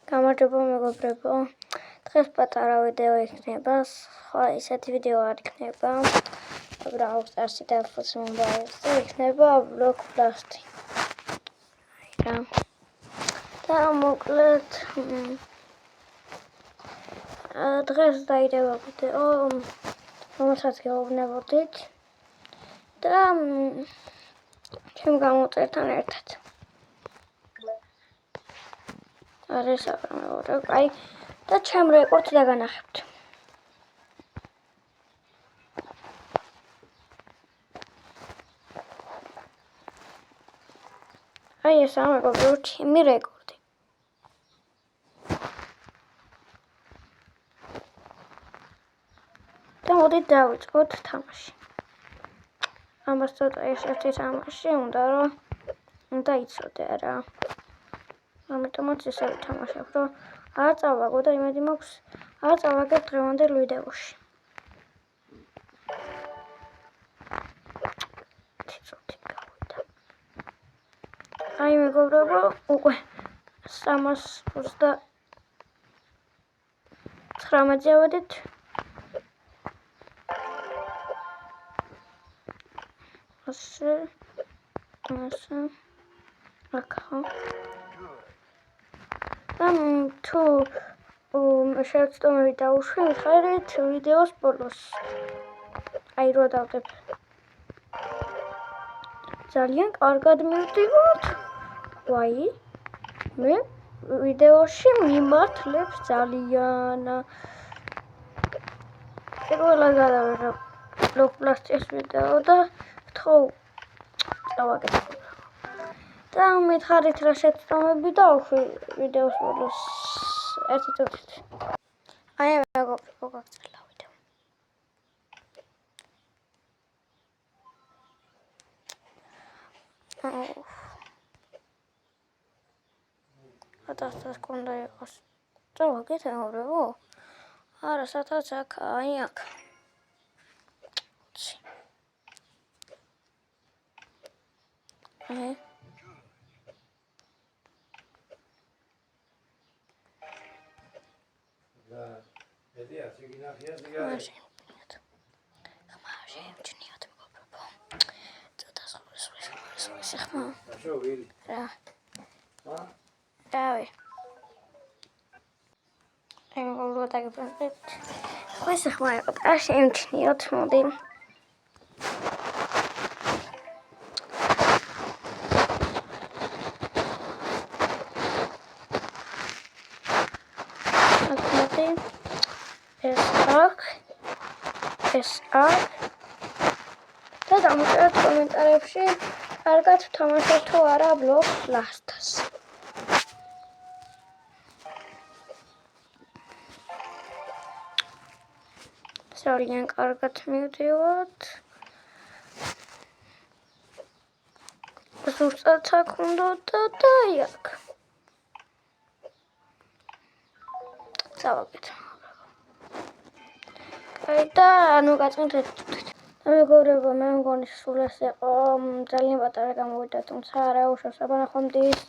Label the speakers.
Speaker 1: გამარჯობა მეგობრებო. დღეს პატარა ვიდეო იქნება, სხვა ისეთი ვიდეო არ იქნება. ბრაუზერში და მობაილზე იქნება ბლოკბასტი. და მოკლედ დღეს დაიდება ვიდეო, რომელსაც გეუბნებოდით და ჩემ გამოწერთან ერთად. არის აბრამეორე, აი და ჩემ რეკორდს დაგანახებთ. აი ეს ამეგობრებო ჩემი რეკორდი. და მოდით დავიწყოთ თამაში. ამას ცოტა ერთ-ერთი თამაში უნდა იცოდე რა. ამიტომაც ესე ვთამაშებ, რომ არ წავაგო და იმედი მაქვს არ წავაგებ დღევანდელ ვიდეოში. აი მეგობრებო, უკვე 329-ზე ავედით. ასე აკა. თუ შეცდომები დაუშვი, მითხარით ვიდეოს ბოლოს. აი რო დავდებ. ძალიან კარგად მივდივართ. ვაი, მე ვიდეოში მიმართლებს ძალიან. პირველად გადავიღებ ბლოკბასტის ვიდეო და ვთხოვ წავაგებ. და მითხარით რა შეცდომები დავუშვი ვიდეოს ბოლოს. ერთი წუთით. აი მეგობრებო, გაგწელა ვიდეო. ათასას კონდა იყოს. წავაგეთ მეგობრებო. არა, სადაც აქ, აი აქ. ეს აქ და დამოწერეთ კომენტარებში კარგად ვთამაშობ თუ არა ბლოკბასტს. ძალიან კარგად მივდივართ. ზუსტად აქ უნდა და აქ. წავაგეთ. და ანუ გაწმენდეთ. მეგობრებო, მე მგონი სულ ეს იყო ძალიან პატარა გამოვიდა, თუმცა არა უშავს აბანახომდის.